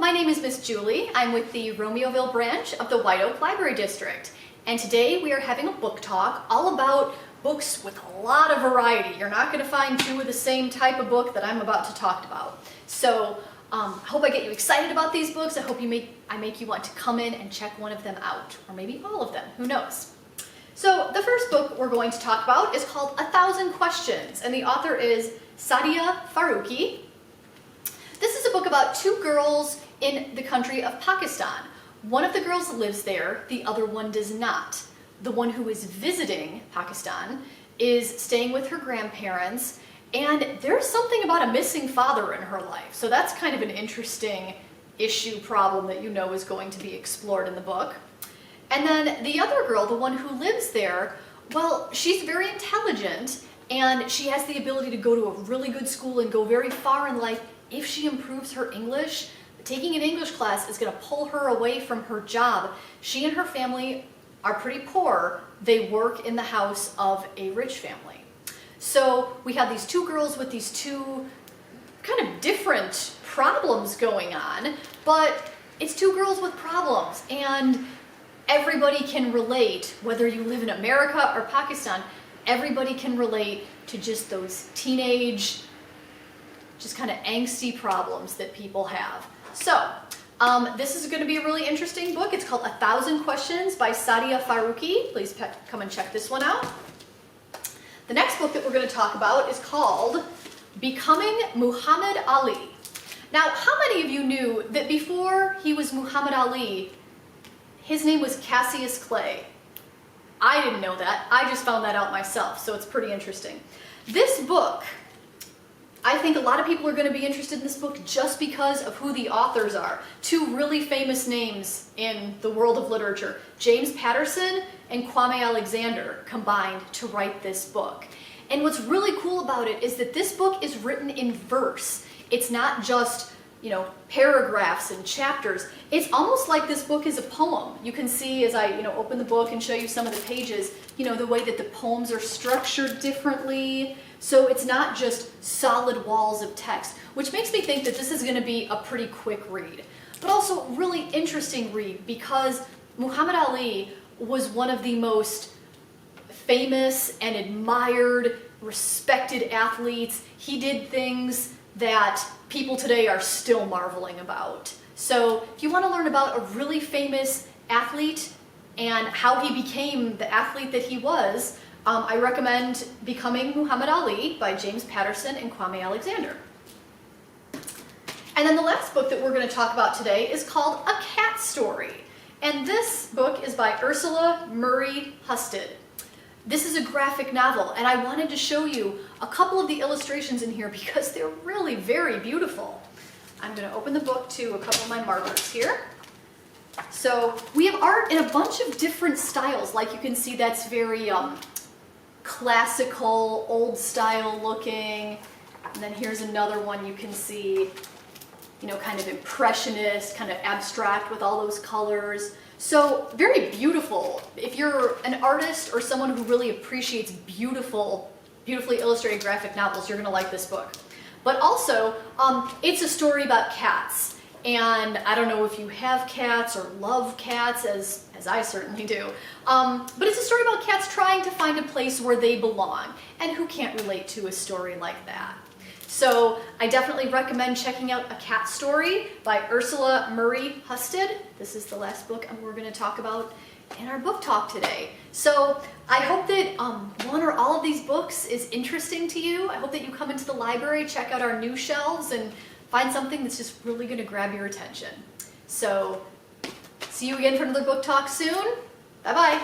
my name is Miss Julie. I'm with the Romeoville branch of the White Oak Library District. And today we are having a book talk all about books with a lot of variety. You're not going to find two of the same type of book that I'm about to talk about. So I hope I get you excited about these books. I hope I make you want to come in and check one of them out, or maybe all of them, who knows. So the first book we're going to talk about is called 1,000 Questions, and the author is Saadia Farooqui. This is a book about two girls in the country of Pakistan. One of the girls lives there, the other one does not. The one who is visiting Pakistan is staying with her grandparents, and there's something about a missing father in her life. So that's kind of an interesting problem that you know is going to be explored in the book. And then the other girl, the one who lives there, well, she's very intelligent and she has the ability to go to a really good school and go very far in life if she improves her English. Taking an English class is going to pull her away from her job. She and her family are pretty poor. They work in the house of a rich family. So we have these two girls with these two kind of different problems going on, but it's two girls with problems, and everybody can relate, whether you live in America or Pakistan. Everybody can relate to just those teenage, just kind of angsty problems that people have. So this is going to be a really interesting book. It's called 1,000 Questions by Saadia Farooqui. Please come and check this one out. The next book that we're going to talk about is called Becoming Muhammad Ali. Now, how many of you knew that before he was Muhammad Ali, his name was Cassius Clay? I didn't know that. I just found that out myself, so it's pretty interesting. This book, I think a lot of people are going to be interested in this book just because of who the authors are. Two really famous names in the world of literature, James Patterson and Kwame Alexander, combined to write this book. And what's really cool about it is that this book is written in verse. It's not just, paragraphs and chapters. It's almost like this book is a poem. You can see as I, open the book and show you some of the pages, the way that the poems are structured differently. So it's not just solid walls of text, which makes me think that this is going to be a pretty quick read, but also a really interesting read because Muhammad Ali was one of the most famous and admired, respected athletes. He did things that people today are still marveling about. So if you want to learn about a really famous athlete and how he became the athlete that he was, I recommend Becoming Muhammad Ali by James Patterson and Kwame Alexander. And then the last book that we're going to talk about today is called A Cat Story. And this book is by Ursula Murray Husted. This is a graphic novel, and I wanted to show you a couple of the illustrations in here because they're really very beautiful. I'm going to open the book to a couple of my markers here. So we have art in a bunch of different styles. Like you can see, that's very classical, old style looking. And then here's another one you can see, kind of impressionist, kind of abstract with all those colors. So very beautiful. If you're an artist or someone who really appreciates beautifully illustrated graphic novels, you're going to like this book. But also, it's a story about cats. And I don't know if you have cats or love cats, as I certainly do. But it's a story about cats trying to find a place where they belong. And who can't relate to a story like that? So I definitely recommend checking out A Cat Story by Ursula Murray Husted. This is the last book we're going to talk about in our book talk today. So I hope that one or all of these books is interesting to you. I hope that you come into the library, check out our new shelves, and find something that's just really going to grab your attention. So see you again for another book talk soon. Bye-bye.